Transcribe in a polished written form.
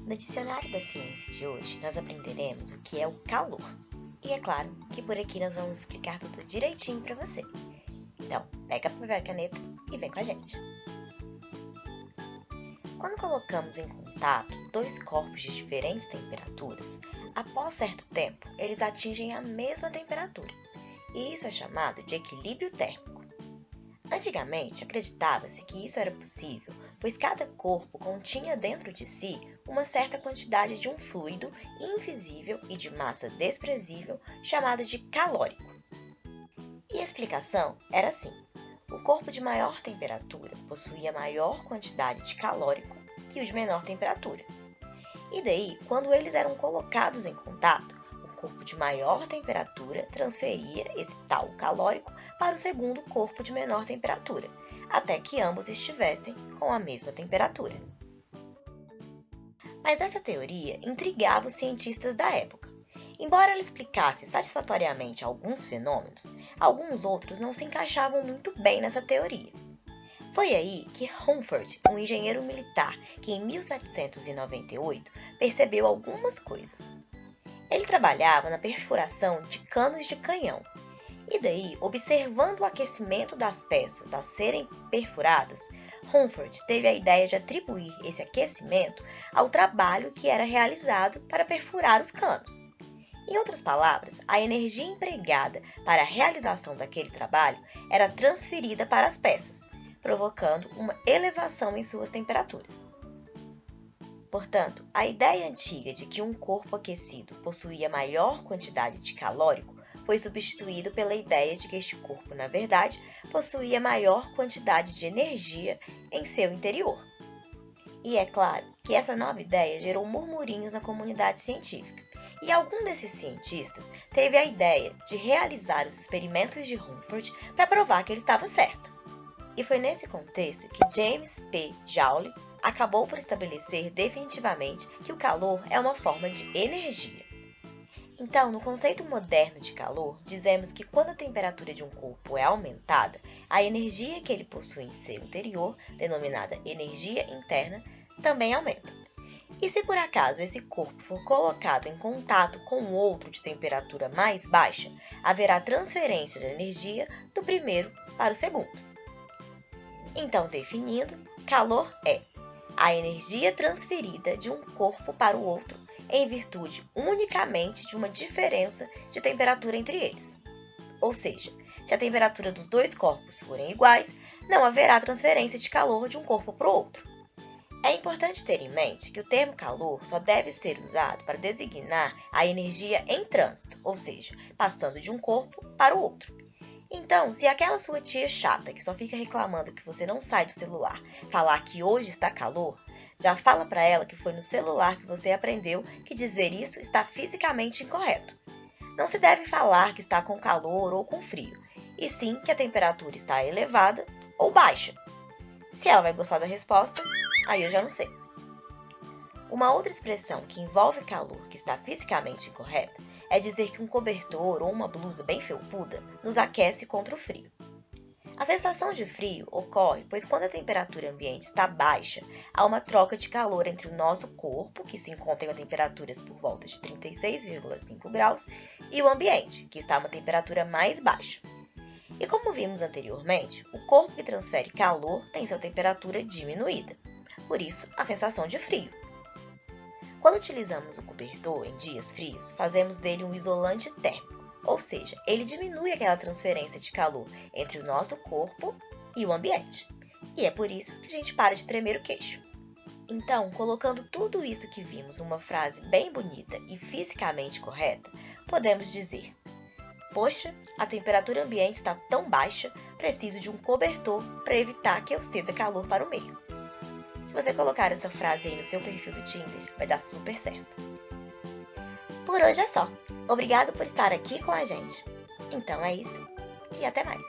No dicionário da ciência de hoje, nós aprenderemos o que é o calor. E é claro que por aqui nós vamos explicar tudo direitinho para você. Então, pega papel e caneta e vem com a gente. Quando colocamos em contato dois corpos de diferentes temperaturas, após certo tempo, eles atingem a mesma temperatura. E isso é chamado de equilíbrio térmico. Antigamente, acreditava-se que isso era possível, pois cada corpo continha dentro de si uma certa quantidade de um fluido invisível e de massa desprezível chamado de calórico. E a explicação era assim: o corpo de maior temperatura possuía maior quantidade de calórico que o de menor temperatura. E daí, quando eles eram colocados em contato, o corpo de maior temperatura transferia esse tal calórico para o segundo corpo de menor temperatura, até que ambos estivessem com a mesma temperatura. Mas essa teoria intrigava os cientistas da época. Embora ela explicasse satisfatoriamente alguns fenômenos, alguns outros não se encaixavam muito bem nessa teoria. Foi aí que Humboldt, um engenheiro militar que em 1798 percebeu algumas coisas. Ele trabalhava na perfuração de canos de canhão. E daí, observando o aquecimento das peças a serem perfuradas, Humboldt teve a ideia de atribuir esse aquecimento ao trabalho que era realizado para perfurar os canos. Em outras palavras, a energia empregada para a realização daquele trabalho era transferida para as peças, provocando uma elevação em suas temperaturas. Portanto, a ideia antiga de que um corpo aquecido possuía maior quantidade de calórico foi substituído pela ideia de que este corpo, na verdade, possuía maior quantidade de energia em seu interior. E é claro que essa nova ideia gerou murmurinhos na comunidade científica, e algum desses cientistas teve a ideia de realizar os experimentos de Humboldt para provar que ele estava certo. E foi nesse contexto que James P. Joule acabou por estabelecer definitivamente que o calor é uma forma de energia. Então, no conceito moderno de calor, dizemos que quando a temperatura de um corpo é aumentada, a energia que ele possui em seu interior, denominada energia interna, também aumenta. E se por acaso esse corpo for colocado em contato com outro de temperatura mais baixa, haverá transferência de energia do primeiro para o segundo. Então, definindo, calor é a energia transferida de um corpo para o outro em virtude unicamente de uma diferença de temperatura entre eles. Ou seja, se a temperatura dos dois corpos forem iguais, não haverá transferência de calor de um corpo para o outro. É importante ter em mente que o termo calor só deve ser usado para designar a energia em trânsito, ou seja, passando de um corpo para o outro. Então, se aquela sua tia chata que só fica reclamando que você não sai do celular falar que hoje está calor, já fala para ela que foi no celular que você aprendeu que dizer isso está fisicamente incorreto. Não se deve falar que está com calor ou com frio, e sim que a temperatura está elevada ou baixa. Se ela vai gostar da resposta, aí eu já não sei. Uma outra expressão que envolve calor que está fisicamente incorreta é dizer que um cobertor ou uma blusa bem felpuda nos aquece contra o frio. A sensação de frio ocorre pois quando a temperatura ambiente está baixa, há uma troca de calor entre o nosso corpo, que se encontra em temperaturas por volta de 36,5 graus, e o ambiente, que está a uma temperatura mais baixa. E como vimos anteriormente, o corpo que transfere calor tem sua temperatura diminuída, por isso a sensação de frio. Quando utilizamos o cobertor em dias frios, fazemos dele um isolante térmico. Ou seja, ele diminui aquela transferência de calor entre o nosso corpo e o ambiente. E é por isso que a gente para de tremer o queixo. Então, colocando tudo isso que vimos numa frase bem bonita e fisicamente correta, podemos dizer: poxa, a temperatura ambiente está tão baixa, preciso de um cobertor para evitar que eu ceda calor para o meio. Se você colocar essa frase aí no seu perfil do Tinder, vai dar super certo. Por hoje é só. Obrigado por estar aqui com a gente. Então é isso e até mais.